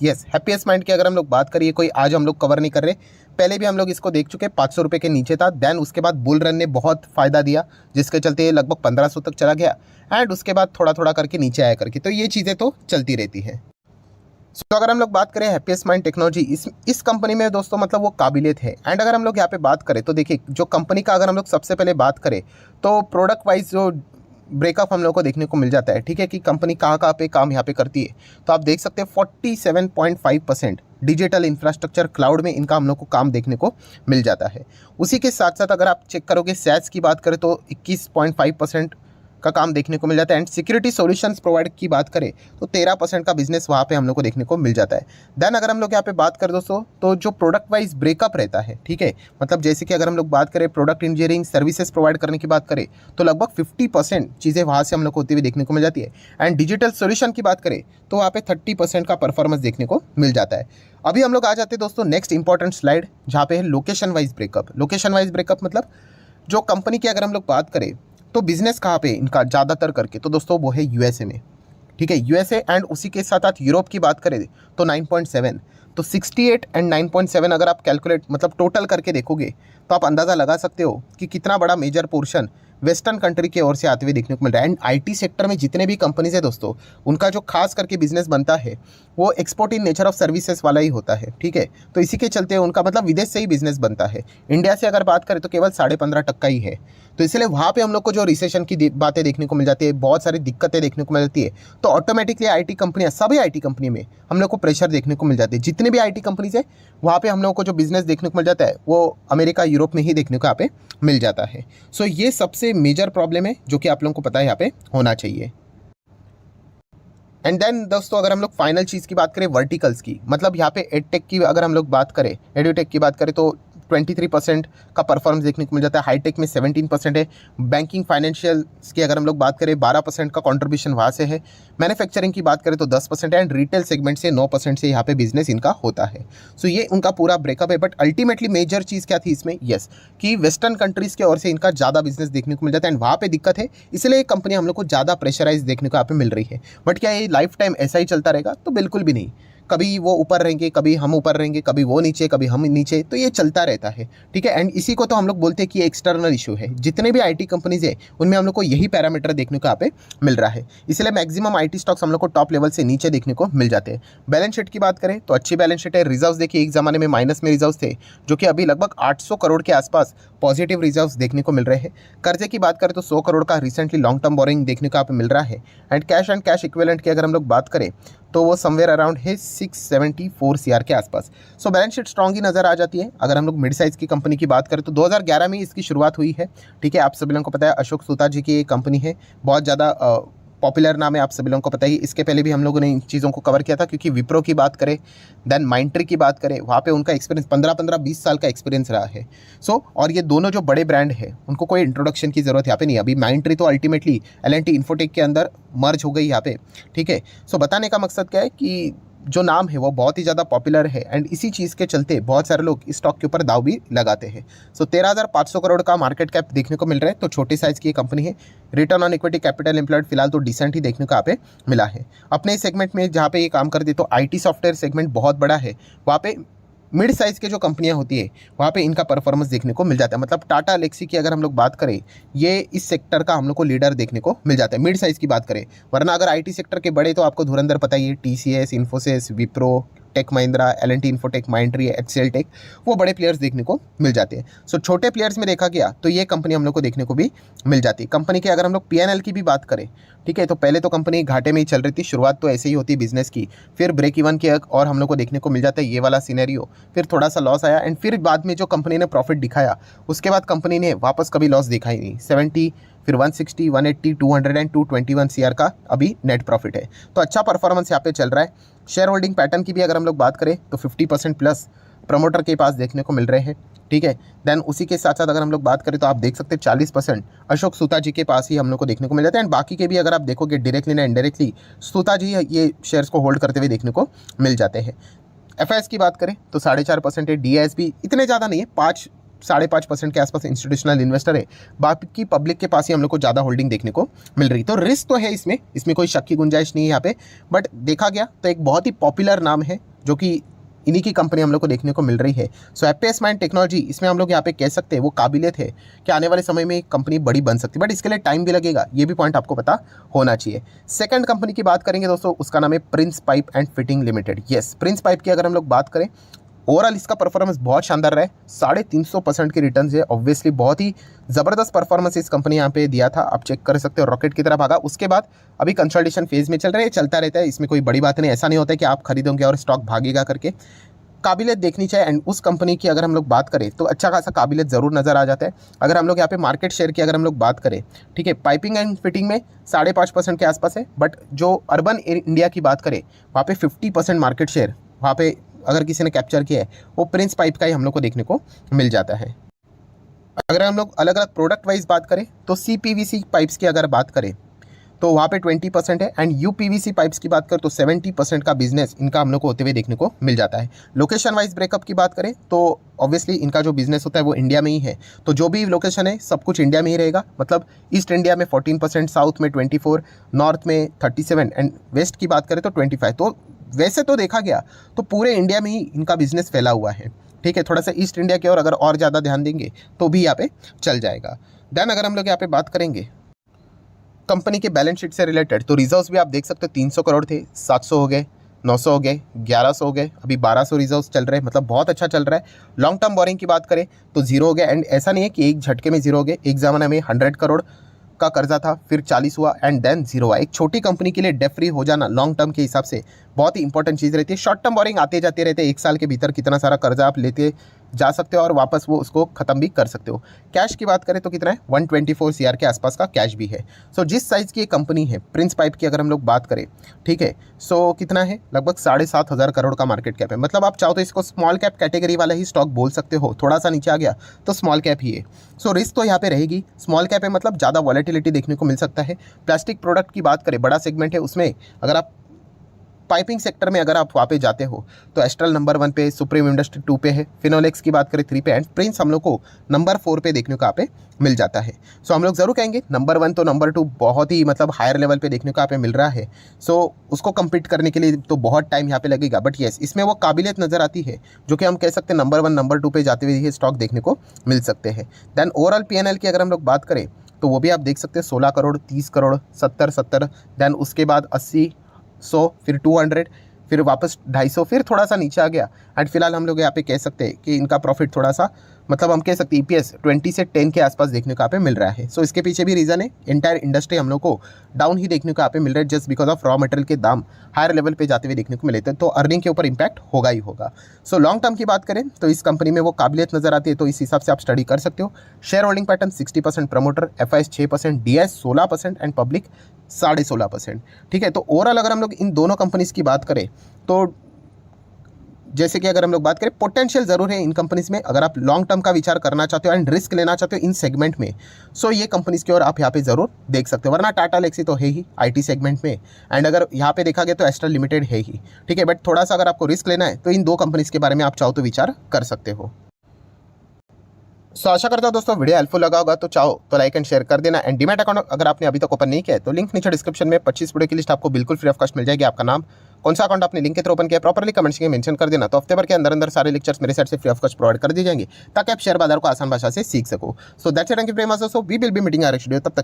Yes, happiest mind की अगर हम लोग बात करिए, कोई आज हम लोग कवर नहीं कर रहे, पहले भी हम लोग इसको देख चुके, 500 रुपये के नीचे था। देन उसके बाद बुल रन ने बहुत फ़ायदा दिया, जिसके चलते ये लगभग 1500 तक चला गया, एंड उसके बाद थोड़ा थोड़ा करके नीचे आया करके, तो ये चीज़ें तो चलती रहती है। तो अगर हम लोग बात करें हैप्पीएस्ट माइंड टेक्नोलॉजी, इस कंपनी में दोस्तों मतलब वो काबिलियत है। एंड अगर हम लोग यहाँ पे बात करें तो देखिए, जो कंपनी का अगर हम लोग सबसे पहले बात करें तो प्रोडक्ट वाइज जो ब्रेकअप हम लोग को देखने को मिल जाता है, ठीक है, कि कंपनी कहाँ पे काम यहाँ पे करती है। तो आप देख सकते हैं 47.5% डिजिटल इंफ्रास्ट्रक्चर क्लाउड में इनका हम लोग को काम देखने को मिल जाता है। उसी के साथ साथ अगर आप चेक करोगे सैस की बात करें तो 21.5% का काम देखने को मिल जाता है। एंड सिक्योरिटी सॉल्यूशंस प्रोवाइड की बात करें तो 13% का बिजनेस वहाँ पे हम लोग को देखने को मिल जाता है। देन अगर हम लोग यहाँ पे बात करें दोस्तों, तो जो प्रोडक्ट वाइज ब्रेकअप रहता है, ठीक है, मतलब जैसे कि अगर हम लोग बात करें प्रोडक्ट इंजीनियरिंग सर्विसेज प्रोवाइड करने की बात करें तो लगभग 50% चीज़ें वहाँ से हम लोग को होती हुई देखने को मिल जाती है। एंड डिजिटल सोल्यूशन की बात करें तो वहाँ पे 30% का परफॉर्मेंस देखने को मिल जाता है। अभी हम लोग आ जाते हैं दोस्तों नेक्स्ट इंपॉर्टेंट स्लाइड, जहाँ पे है location wise breakup. Location wise breakup मतलब जो कंपनी की अगर हम लोग बात करें तो बिजनेस कहाँ पे इनका ज़्यादातर करके, तो दोस्तों वो है यूएसए में, ठीक है, यूएसए। एंड उसी के साथ साथ यूरोप की बात करें तो 9.7, तो 68 एंड 9.7 अगर आप कैलकुलेट मतलब टोटल करके देखोगे तो आप अंदाज़ा लगा सकते हो कि कितना बड़ा मेजर पोर्शन वेस्टर्न कंट्री की ओर से आते हुए देखने को मिल रहा है। एंड आईटी सेक्टर में जितने भी कंपनीज है दोस्तों, उनका जो खास करके बिजनेस बनता है वो export in nature of services वाला ही होता है, ठीक है। तो इसी के चलते उनका मतलब विदेश से ही बिजनेस बनता है। इंडिया से अगर बात करें तो केवल 15.5% ही है। तो इसलिए वहाँ पे हम लोग को जो रिसेशन की बातें देखने को मिल जाती है, बहुत सारी दिक्कतें देखने को मिल जाती है, तो ऑटोमेटिकली आईटी कंपनियाँ, सभी आईटी कंपनी में हम लोग को प्रेशर देखने को मिल जाती है। जितने भी आईटी कंपनीज है वहाँ पे हम लोग को जो बिजनेस देखने को मिल जाता है वो अमेरिका यूरोप में ही देखने को यहाँ पे मिल जाता है। सो ये सबसे मेजर प्रॉब्लम है जो कि आप लोगों को पता है यहाँ पे होना चाहिए। एंड देन दोस्तों अगर हम लोग फाइनल चीज़ की बात करें वर्टिकल्स की, मतलब यहाँ पे एडटेक की अगर हम लोग बात करें, एडुटेक की बात करें तो 23% का परफॉर्मेंस देखने को मिल जाता है। हाईटेक में 17% है। बैंकिंग फाइनेंशियल्स की अगर हम लोग बात करें 12% का कंट्रीब्यूशन वहाँ से है। मैन्युफैक्चरिंग की बात करें तो 10% है। एंड रिटेल सेगमेंट से 9% से यहाँ पे बिजनेस इनका होता है। सो ये उनका पूरा ब्रेकअप है। बट अल्टीमेटली मेजर चीज़ क्या थी इसमें, यस, कि वेस्टर्न कंट्रीज़ की ओर से इनका ज़्यादा बिजनेस देखने को मिल जाता है। एंड वहाँ पे दिक्कत है, इसलिए ये कंपनी हम लोग को ज़्यादा प्रेशराइज देखने को यहाँ पे मिल रही है। बट क्या ये लाइफ टाइम ऐसा ही चलता रहेगा? तो बिल्कुल भी नहीं। कभी वो ऊपर रहेंगे, कभी हम ऊपर रहेंगे, कभी वो नीचे, कभी हम नीचे, तो ये चलता रहता है, ठीक है। एंड इसी को तो हम लोग बोलते हैं कि ये एक्सटर्नल इशू है। जितने भी आईटी कंपनीज है उनमें हम लोग को यही पैरामीटर देखने को यहाँ पे मिल रहा है। इसलिए मैक्सिमम आईटी स्टॉक्स हम लोग को टॉप लेवल से नीचे देखने को मिल जाते हैं। बैलेंस शीट की बात करें तो अच्छी बैलेंस शीट है। रिजर्व्स देखिए, एक ज़माने में माइनस में रिजर्व्स थे, जो कि अभी लगभग 800 करोड़ के आसपास पॉजिटिव रिजर्व्स देखने को मिल रहे हैं। कर्जे की बात करें तो 100 करोड़ का रिसेंटली लॉन्ग टर्म बोरिंग देखने को यहाँ पे मिल रहा है। एंड कैश इक्विवेलेंट की अगर हम लोग बात करें तो वो समवेयर अराउंड है 674 सीआर के आसपास। सो बैलेंस शीट स्ट्रॉन्ग ही नज़र आ जाती है। अगर हम लोग मिड साइज़ की कंपनी की बात करें तो 2011 में इसकी शुरुआत हुई है, ठीक है। आप सभी लोगों को पता है अशोक सूता जी की ये कंपनी है, बहुत ज़्यादा पॉपुलर नाम है, आप सभी लोगों को पता ही। इसके पहले भी हम लोगों ने इन चीज़ों को कवर किया था, क्योंकि विप्रो की बात करें, देन माइंट्री की बात करें, वहाँ पे उनका एक्सपीरियंस 15-20 साल का एक्सपीरियंस रहा है। सो और ये दोनों जो बड़े ब्रांड है उनको कोई इंट्रोडक्शन की ज़रूरत यहाँ पे नहीं। अभी माइंट्री तो अल्टीमेटली एल&टी इन्फोटेक के अंदर मर्ज हो गई यहाँ पे, ठीक है। सो बताने का मकसद क्या है कि जो नाम है वो बहुत ही ज़्यादा पॉपुलर है। एंड इसी चीज़ के चलते बहुत सारे लोग इस स्टॉक के ऊपर दाव भी लगाते हैं। सो 13,500 करोड़ का मार्केट कैप देखने को मिल रहा है, तो छोटी साइज़ की कंपनी है। Return on equity capital employed फिलहाल तो डिसेंट ही देखने को यहाँ पे मिला है। अपने सेगमेंट में जहाँ पे ये काम करते तो आईटी सॉफ्टवेयर सेगमेंट बहुत बड़ा है, वहाँ पे मिड साइज़ के जो कंपनियां होती है वहाँ पे इनका परफॉर्मेंस देखने को मिल जाता है। मतलब टाटा एलेक्सी की अगर हम लोग बात करें, ये इस सेक्टर का हम लोग को लीडर देखने को मिल जाता है मिड साइज़ की बात करें। वरना अगर आईटी सेक्टर के बड़े तो आपको धुरंधर पता ही है, टीसीएस, इन्फोसिस, विप्रो, टेक महिंद्रा, एल&टी इन्फोटेक, माइंट्री, एचसीएल टेक, वो बड़े प्लेयर्स देखने को मिल जाते हैं। सो छोटे प्लेयर्स में देखा गया तो ये कंपनी हम लोग को देखने को भी मिल जाती है। कंपनी की अगर हम लोग पीएनएल की भी बात करें, ठीक है, तो पहले तो कंपनी घाटे में ही चल रही थी, शुरुआत तो ऐसे ही होती है बिजनेस की, फिर ब्रेक इवन की और हम लोग को देखने को मिल जाता है ये वाला सिनेरियो, फिर थोड़ा सा लॉस आया। एंड फिर बाद में जो कंपनी ने प्रॉफिट दिखाया उसके बाद कंपनी ने वापस कभी लॉस दिखा ही नहीं। 70, फिर 160, 180, 200 एंड 221 सीआर का अभी नेट प्रॉफिट है। तो अच्छा परफॉर्मेंस यहाँ पे चल रहा है। शेयर होल्डिंग पैटर्न की भी अगर हम लोग बात करें तो 50% प्लस प्रमोटर के पास देखने को मिल रहे हैं, ठीक है। देन उसी के साथ साथ अगर हम लोग बात करें तो आप देख सकते हैं 40% अशोक सूता जी के पास ही हम लोग को देखने को मिल जाता है। एंड बाकी के भी अगर आप देखोगे डायरेक्टली ना इनडायरेक्टली सूता जी ये शेयर्स को होल्ड करते हुए देखने को मिल जाते हैं। एफआईएस की बात करें तो 4.5% है। डीआईएस भी इतने ज़्यादा नहीं है, 5.5% के आसपास इंस्टीट्यूशनल इन्वेस्टर है, बाकी पब्लिक के पास ही हम लोग को ज़्यादा होल्डिंग देखने को मिल रही। तो रिस्क तो है इसमें कोई शक की गुंजाइश नहीं है यहाँ पे, बट देखा गया तो एक बहुत ही पॉपुलर नाम है जो कि इन्हीं की कंपनी हम लोग को देखने को मिल रही है। सो एपीएस माइंड टेक्नोलॉजी, इसमें हम लोग यहाँ पे कह सकते हैं वो काबिलियत है कि आने वाले समय में एक कंपनी बड़ी बन सकती है, बट इसके लिए टाइम भी लगेगा, ये भी पॉइंट आपको पता होना चाहिए। सेकंड कंपनी की बात करेंगे दोस्तों, उसका नाम है Prince pipe and fitting limited. Yes, Prince pipe की अगर हम लोग बात करें, ओवरऑल इसका परफॉर्मेंस बहुत शानदार रहा है, 350% की रिटर्न है। ऑब्वियसली बहुत ही ज़बरदस्त परफॉर्मेंस इस कंपनी यहाँ पे दिया था, आप चेक कर सकते हो, रॉकेट की तरह भागा। उसके बाद अभी कंसल्टेशन फेज में चल रहा है, चलता रहता है, इसमें कोई बड़ी बात नहीं। ऐसा नहीं होता है कि आप खरीदोगे और स्टॉक भागेगा करके, काबिलियत देखनी चाहिए। एंड उस कंपनी की अगर हम लोग बात करें तो अच्छा खासा काबिलियत ज़रूर नज़र आ जाता है। अगर हम लोग यहाँ पे मार्केट शेयर की अगर हम लोग बात करें, ठीक है, पाइपिंग एंड फिटिंग में 5.5% के आसपास है, बट जो अर्बन इंडिया की बात करें वहाँ पे 50% मार्केट शेयर वहाँ पे अगर किसी ने कैप्चर किया है, वो प्रिंस पाइप का ही हम लोग को देखने को मिल जाता है। अगर हम लोग अलग अलग प्रोडक्ट वाइज बात करें तो CPVC पाइप्स की अगर बात करें तो वहाँ पे 20% है, एंड UPVC पाइप्स की बात करें तो 70% का बिजनेस इनका हम लोग को होते हुए देखने को मिल जाता है। लोकेशन वाइज ब्रेकअप की बात करें तो ऑब्वियसली इनका जो बिजनेस होता है वो इंडिया में ही है, तो जो भी लोकेशन है सब कुछ इंडिया में ही रहेगा। मतलब ईस्ट इंडिया में 14%, साउथ में 24%, नॉर्थ में 37% एंड वेस्ट की बात करें तो 25%। तो वैसे तो देखा गया तो पूरे इंडिया में ही इनका बिजनेस फैला हुआ है, ठीक है। थोड़ा सा ईस्ट इंडिया की ओर अगर और ज़्यादा ध्यान देंगे तो भी यहाँ पे चल जाएगा। देन अगर हम लोग यहाँ पे बात करेंगे कंपनी के बैलेंस शीट से रिलेटेड, तो रिजर्व्स भी आप देख सकते हो 300 करोड़ थे, 700 हो गए, 900 हो गए, 1100 हो गए, अभी 1200 रिजर्व्स चल रहे हैं, मतलब बहुत अच्छा चल रहा है। लॉन्ग टर्म बोरिंग की बात करें तो 0 हो गया, एंड ऐसा नहीं है कि एक झटके में 0 हो गए, एक ज़माने में 100 करोड़ का कर्जा था, फिर 40 हुआ एंड देन 0 हुआ। एक छोटी कंपनी के लिए डेट फ्री हो जाना लॉन्ग टर्म के हिसाब से बहुत ही इंपॉर्टेंट चीज़ रहती है। शॉर्ट टर्म बोरिंग आते जाते रहते हैं, एक साल के भीतर कितना सारा कर्जा आप लेते जा सकते हो और वापस वो उसको ख़त्म भी कर सकते हो। कैश की बात करें तो कितना है, 124 CR के आसपास का कैश भी है। सो जिस साइज़ की ये कंपनी है प्रिंस पाइप की अगर हम लोग बात करें, ठीक है, सो कितना है, लगभग 7,500 करोड़ का मार्केट कैप है। मतलब आप चाहो तो इसको स्मॉल कैप कैटेगरी वाला ही स्टॉक बोल सकते हो, थोड़ा सा नीचे आ गया तो स्मॉल कैप ही है। सो रिस्क तो यहाँ पे रहेगी, स्मॉल कैप है मतलब ज़्यादा वॉलेटिलिटी देखने को मिल सकता है। प्लास्टिक प्रोडक्ट की बात करें, बड़ा सेगमेंट है, उसमें अगर आप पाइपिंग सेक्टर में अगर आप वहाँ पे जाते हो तो एस्ट्रल नंबर 1 पे, सुप्रीम इंडस्ट्री 2 पे है, फिनोलेक्स की बात करें 3 पे, एंड प्रिंस हम लोग को नंबर 4 पे देखने को यहाँ पे मिल जाता है। सो हम लोग ज़रूर कहेंगे नंबर 1 तो नंबर 2 बहुत ही मतलब हायर लेवल पे देखने को यहाँ पे मिल रहा है। सो उसको कम्पीट करने के लिए तो बहुत टाइम यहाँ पे लगेगा, बट येस इसमें वो काबिलियत नज़र आती है जो कि हम कह सकते हैं नंबर 1 नंबर 2 पे जाते हुए ये स्टॉक देखने को मिल सकते हैं। देन ओवरऑल PNL की अगर हम लोग बात करें तो वो भी आप देख सकते हैं 16 करोड़, 30 करोड़, 70, देन उसके बाद 80, 100, फिर 200, फिर वापस 250, फिर थोड़ा सा नीचे आ गया। एंड फिलहाल हम लोग यहाँ पे कह सकते हैं कि इनका प्रॉफिट थोड़ा सा मतलब हम कह सकते हैं EPS 20 से 10 के आसपास देखने को यहाँ पे मिल रहा है। सो इसके पीछे भी रीज़न है, इंटायर इंडस्ट्री हम लोग को डाउन ही देखने को यहाँ पे मिल रहा है, just because of raw material के दाम हायर लेवल पे जाते हुए देखने को मिले थे, तो अर्निंग के ऊपर इंपैक्ट होगा ही होगा। सो लॉन्ग टर्म की बात करें तो इस कंपनी में वो काबिलियत नजर आती है, तो इस हिसाब से आप स्टडी कर सकते हो। Share holding pattern 60% promoter, FIs 6%, DIs 16% and public 16.5%, ठीक है। तो ओवरऑल अगर हम लोग इन दोनों कंपनीज की बात करें तो जैसे कि अगर हम लोग बात करें पोटेंशियल ज़रूर है इन कंपनीज में, अगर आप लॉन्ग टर्म का विचार करना चाहते हो एंड रिस्क लेना चाहते हो इन सेगमेंट में, सो ये कंपनीज की ओर आप यहाँ पे ज़रूर देख सकते हो। वरना टाटा लेक्सी तो है ही IT सेगमेंट में, एंड अगर यहाँ पे देखा गया तो एस्ट्रल लिमिटेड है ही, ठीक है। बट थोड़ा सा अगर आपको रिस्क लेना है तो इन 2 कंपनीज के बारे में आप चाहो तो विचार कर सकते हो। सो आशा करता हूँ दोस्तों वीडियो हेल्पफुल लगा होगा, तो चाहो तो लाइक एंड शेयर कर देना। एंड डीमैट अकाउंट अगर आपने अभी तक ओपन नहीं किया है तो लिंक नीचे डिस्क्रिप्शन में 25 वीडियो की लिस्ट आपको बिल्कुल फ्री ऑफ कॉस्ट मिल जाएगी। आपका नाम, कौन सा अकाउंट आपने लिंक के थ्रू ओपन किया, प्रॉपर्ली कमेंट्स में मेंशन कर देना, तो हफ्ते भर के अंदर सारे लेक्चर्स मेरे साइड से फ्री ऑफ कॉस्ट प्रोवाइड कर दी जाएंगे ताकि आप शेयर बाजार को आसान भाषा से सीख सको। So that's it, thank you very much. So we will be meeting our next video, तब तक